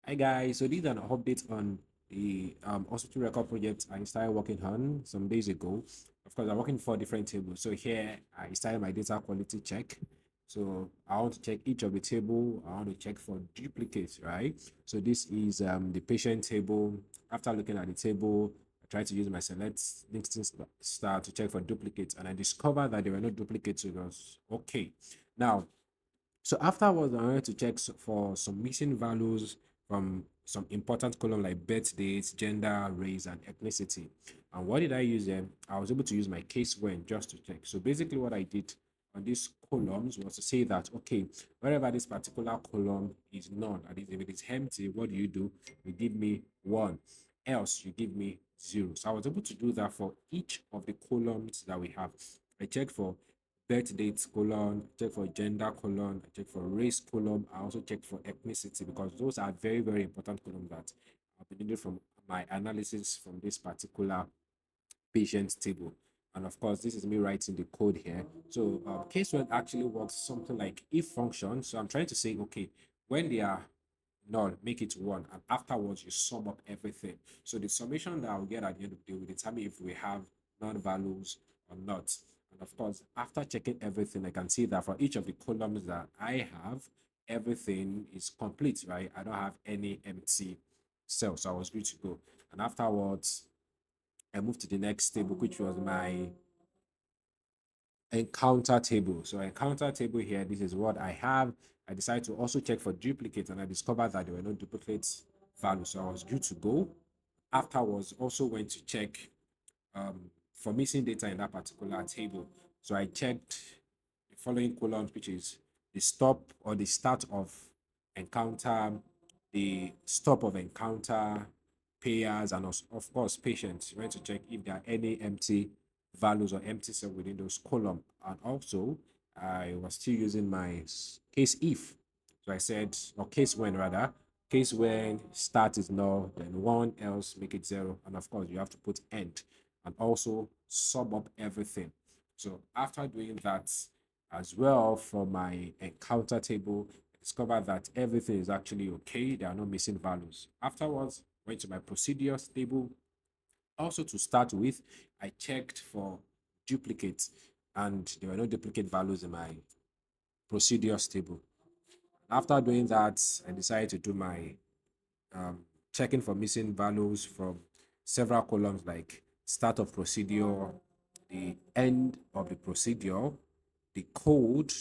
Hi guys, so this is an update on the hospital record project I started working on some days ago. Of course, I'm working for different tables. So here I started my data quality check. So I want to check each of the table. I want to check for duplicates, right? So this is the patient table. After looking at the table, I tried to use my select listing star to check for duplicates, and I discovered that there were no duplicates. So it was okay. Now so afterwards, I wanted to check for some missing values from some important column like birth dates, gender, race, and ethnicity. And what did I use then? I was able to use my case when just to check. So basically, what I did on these columns was to say that okay, wherever this particular column is none, that is, if it is empty, what do? You give me one, else you give me zero. So I was able to do that for each of the columns that we have. I checked for birth date colon, check for gender colon, I check for race column. I also check for ethnicity because those are very, very important columns that I've been needed from my analysis from this particular patient table. And of course, this is me writing the code here. So case one actually works something like if function. So I'm trying to say, okay, when they are null, make it one, and afterwards you sum up everything. So the summation that I'll get at the end of the day will determine if we have non-values or not. And of course, after checking everything, I can see that for each of the columns that I have, everything is complete, right? I don't have any empty cells, so I was good to go. And afterwards, I moved to the next table, which was my encounter table. So encounter table here, this is what I have. I decided to also check for duplicates and I discovered that there were no duplicate values. So I was good to go. Afterwards, also went to check for missing data in that particular table. So I checked the following columns, which is the stop or the start of encounter, the stop of encounter, payers, and of course patients. You want to check if there are any empty values or empty cell within those column. And also, I was still using my case if. So I said, or case when rather, case when start is null, then one, else make it zero. And of course, you have to put end and also sum up everything. So after doing that as well from my encounter table, I discovered that everything is actually okay. There are no missing values. Afterwards, went to my procedures table. Also to start with, I checked for duplicates and there were no duplicate values in my procedures table. After doing that, I decided to do my um, checking for missing values from several columns like start of procedure, the end of the procedure, the code,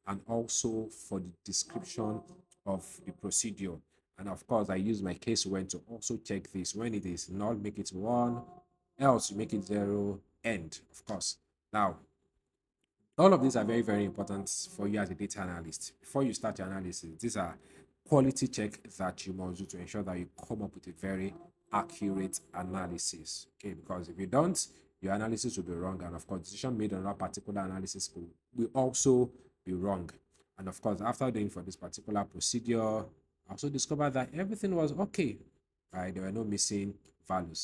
and also for the description of the procedure. And of course, I use my case when to also check this. When it is null, make it one, else you make it zero, end, of course. Now, all of these are very, very important for you as a data analyst. Before you start your analysis, these are quality check that you must do to ensure that you come up with a very accurate analysis. Okay, because if you don't, your analysis will be wrong. And of course, decision made on that particular analysis will also be wrong. And of course, after doing for this particular procedure, I also discovered that everything was okay. Right? There were no missing values.